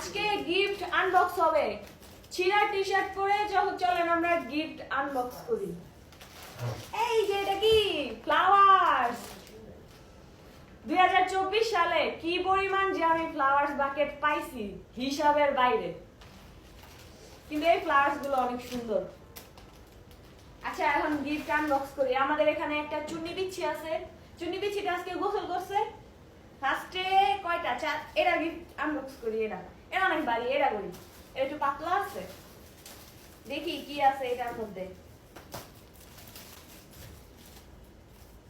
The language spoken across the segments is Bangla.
আজকে গিফট আনবক্স হবে। ছিঁড়া টি-শার্ট পরে চলেন আমরা গিফট আনবক্স করি। এই যে এটা কি ফ্লাওয়ার্স। 2024 সালে কি পরিমাণ যে আমি ফ্লাওয়ার্স বাকেট পাইছি হিসাবের বাইরে, কিন্তু এই ফ্লাওয়ার্স গুলো অনেক সুন্দর। আচ্ছা এখন গিফট আনবক্স করি। আমাদের এখানে একটা চুন্নি বিচ্ছি আছে। চুন্নি বিচ্ছিটা আজকে গোসল করছে। ফার্স্টে কয়টা চার, এরা গিফট আনবক্স করি। এটা অনেক ভারী, এটা করি। এটা একটু পাতলা আছে, দেখি কি আছে এটার মধ্যে।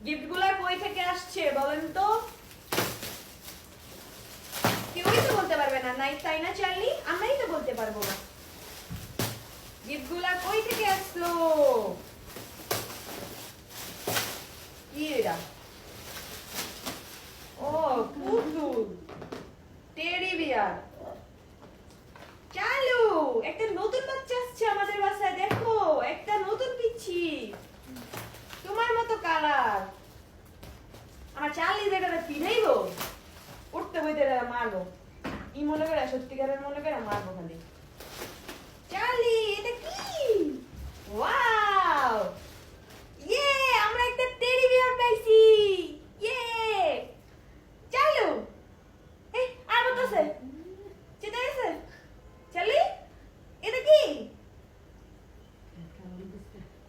গিফট গুলা কই থেকে আসছে বলেন তো? কেউই তো বলতে পারবে না, নাই তাই না চার্লি? আমরাই তো বলতে পারবো না গিফট গুলা কই থেকে আসলো। কি এটা? ও পুতুল, টেডি বিয়ার। চালু একটা নতুন বাচ্চা আসছে আমাদের বাসায়। দেখো একটা নতুন পিচ্ছি, তোমার মতো কালার। আমার চার্লি যেটা পিনাইবো, উঠতে বইতে মারবো। ই মনে করে সত্যিকারের মনে করে মারবো খালি। চার্লি এটা কি? ওয়াও, ইয়ে আমরা একটা টেডি বিয়ার পাইছি। ইয়ে চালু এই আর বলতেছে চেতা গেছে। চার্লি এটা কি?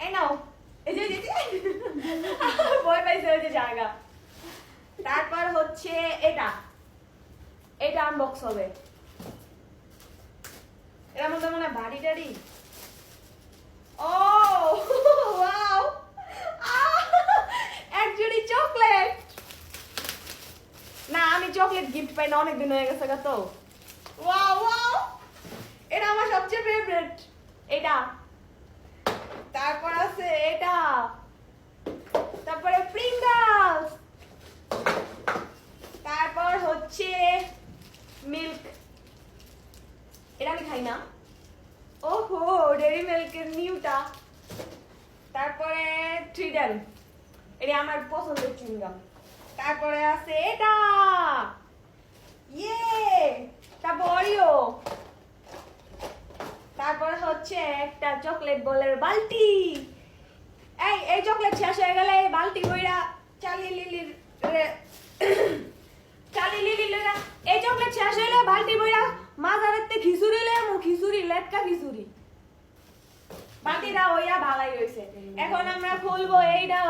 এই নাও, এই যে ভয় পাইছে ওই যে জায়গা। তারপর হচ্ছে এটা আনবক্স হবে। এর মধ্যে মনে হয় বাড়ি টাড়ি। ও ওয়াও, এক জুড়ি চকলেট। না আমি চকলেট গিফট পাই না, অনেকদিন হয়ে গেছে তো। ওয়াও ওয়াও, এটা আমার সবচেয়ে ফেভারিট এটা। তারপর আছে এটা, তারপরে প্রিঙ্গলস, তারপর হচ্ছে মিল্ক। এটা আমি খাই না। ওহো ডেরি মিল্কের নিউটা। তারপরে ট্রিডেল, এটা আমার পছন্দের চুইংগাম। তারপরে আছে এটা, ইয়ে তারপর অরিও। তারপরে হচ্ছে একটা চকলেট বলের বালতি। এই চকলেট শেষ হয়ে গেলে এই বালতি বইরা চালি লিলির এই চকলেট শেষ হইলে বালতি বইরা মাজারেতে খিচুড়ি লেমু, খিচুড়ি লেটকা খিচুড়ি। বালতিটা হইয়া ভালাই হইছে। এখন আমরা খুলবো এইটা।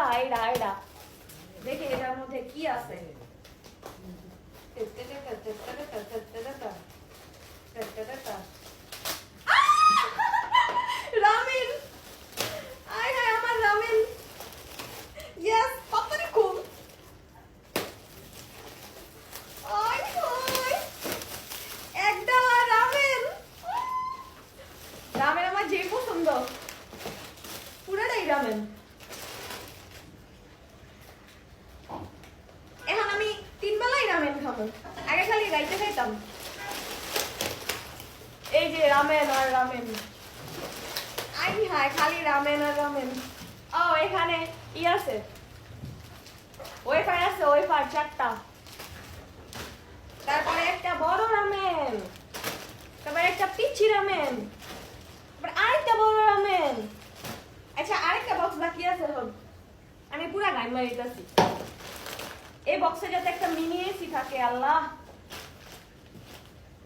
দেখি এটার মধ্যে কি আছে। রামেন, আয় হায় আমার রামেন। ইয়েস পাপড়ি খুব। একটা রামেন। রামেন আমার যে পছন্দ, পুরাটাই রামেন। এখন আমি 3 বেলাই রামেন খাবো। আগে খালি রাইতে খাইতাম। এই যে রামেন আর রামেন, আই হায় খালি রামেন আর রামেন। ও এখানে ই আছে, ওয়েফার আছে, ওয়েফার 4টা। তারপরে একটা বড় রামেন, তারপরে একটা পিচ্ছি রামেন, তারপরে আরেকটা বড় রামেন। আচ্ছা আরেকটা বক্স বাকি আছে, আমি পুরা গান মারিতেছি। এই বক্সে যাতে একটা মিনি এসি থাকে। আল্লাহ,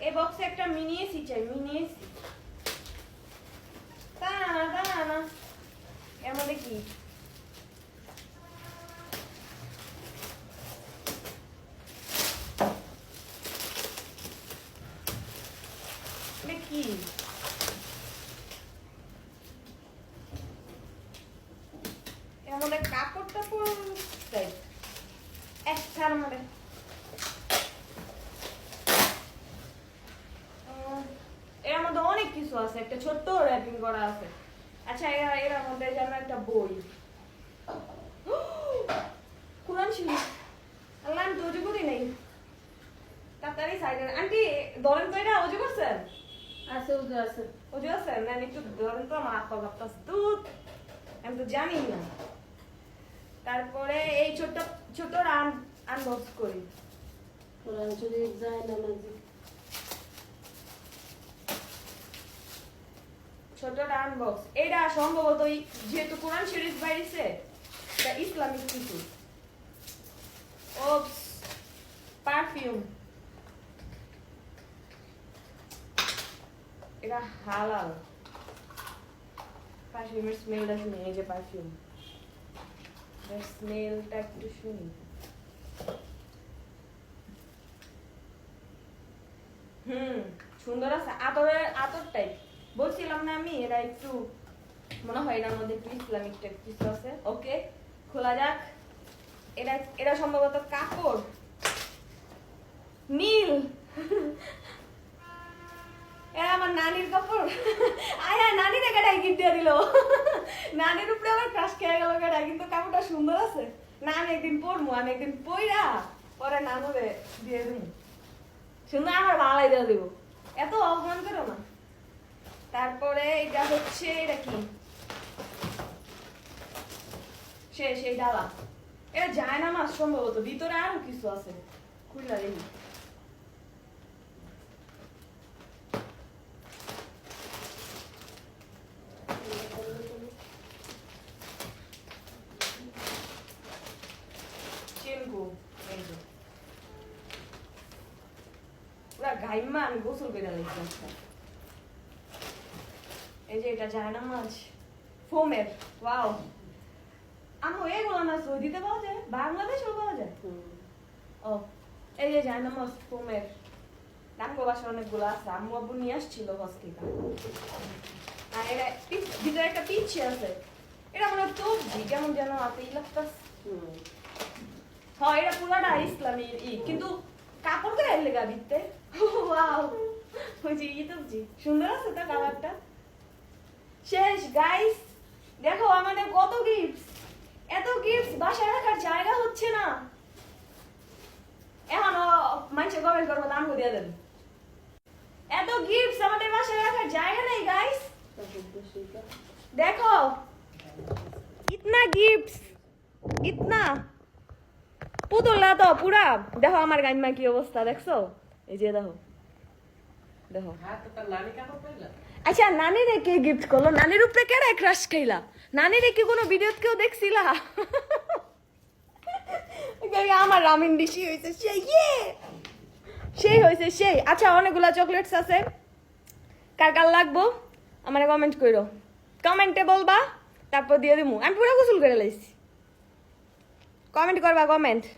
এই বক্সে একটা মিনি এসি চাই, মিনি এসি। তা না এর মধ্যে কি? কি এর মধ্যে কাপড় টাপড় চাই একটার মধ্যে। এর মধ্যে অনেক কিছু আছে, একটা ছোট্ট র্যাপিং করা আছে। আচ্ছা এর মধ্যে যেন একটা বই, কোরআন শরীফ। আল্লাহ আমি তো অজু করি নাই। তাড়াতাড়ি সাইডে আন্টি ধরেন তো, এটা অজু করছেন? আছে উজু আছে। অজু আছেন না? একটু ধরেন তো, আমার হাত পা কাঁপতাছে। দুধ আমি তো জানি না। তারপরে এই ছোট ছোট আনবক্স করি। কোরআন শরীফ যায় নামাজি। ছোটটা আনবক্স। এটা সম্ভবত যেহেতু কোরআন শরীফ বাইরেছে, এটা ইসলামিক কিছু। ওপস, পারফিউম। এটা হালাল। পারফিউমের স্মেলটা শুনি, এই যে পারফিউম, স্মেলটা একটু শুনি। সুন্দর আছে। আতর টাইপ বলছিলাম না আমি, এরা একটু মনে হয় এটার মধ্যে একটু ইসলামিক টাইপ কিছু আছে। ওকে, খোলা যাক। এটা সম্ভবত কাপড়, নীল। এরা আমার নানির কাপড়। আয় নানি দেখে গিফট দিয়ে দিল। নানির উপরে আমার ক্রাশ খেয়ে গেল কেডা, কিন্তু কাপড়টা সুন্দর আছে না। আমি একদিন পরবো, আমি একদিন পইরা পরে নানুরে দিয়ে দিব। সুন্দর, আমার ভালাই দিয়ে দেবো, এত অপমান করো না। তারপরে এটা হচ্ছে, এটা কি সেই ডালা, এটা যায় না মাছ সম্ভবত। ভিতরে আরো কিছু আছে, খুললা দেখি। পুরা গাইমা আমি গোসল করে লাগছি। এই যে এটা যায় না মাছ ফোমের। ওয়াও, আম্মু এগুলো না সৌদিতে পাওয়া যায়, বাংলাদেশেও পাওয়া যায়। ও, এই যে যায় না মাছ ফোমের। নামগো বাসা অনেকগুলো আছে, আম্মু আব্বু নিয়ে আসছিল হস্তিকা। আর এটা ভিতরে একটা পিচ্ছি আছে, এটা মনে হয় তবজি কেমন যেন আছে, ইলাক্তাস। হ্যাঁ, এটা পুরাটা ইসলামী কিন্তু কাপড় করে এলে গা দিতে। ওয়াও, ওই যে তবজি সুন্দর আছে তো কালারটা। শেষ গাইস, দেখো আমাদের কত গিফটস। এত গিফটস বাসায় রাখার জায়গা হচ্ছে না। এখন মানুষে কমেন্ট করবো, দাম দিয়ে দেন। এত গিফটস আমাদের বাসায় রাখার জায়গা নেই গাইস। দেখো ইতনা গিফটস, ইতনা পুতুলা তো পুরা। দেখো আমার গাইমা কি অবস্থা, দেখছো? এই যে দেখো দেখো। আচ্ছা, নানিরে কে গিফট করলো? নানির উপরে কেডা ক্রাশ খাইলা? নানিরে কি কোনো ভিডিওত কেউ দেখছিলা? আমার রামিন ডিশি হয়েছে সেই হয়েছে সেই। আচ্ছা, অনেকগুলা চকলেটস আছে, কার কার লাগবো আমার কমেন্ট করো, কমেন্টে বলবা, তারপর দিয়ে দিমু। আমি পুরো গোসল করে লাইছি, কমেন্ট করবা, কমেন্ট।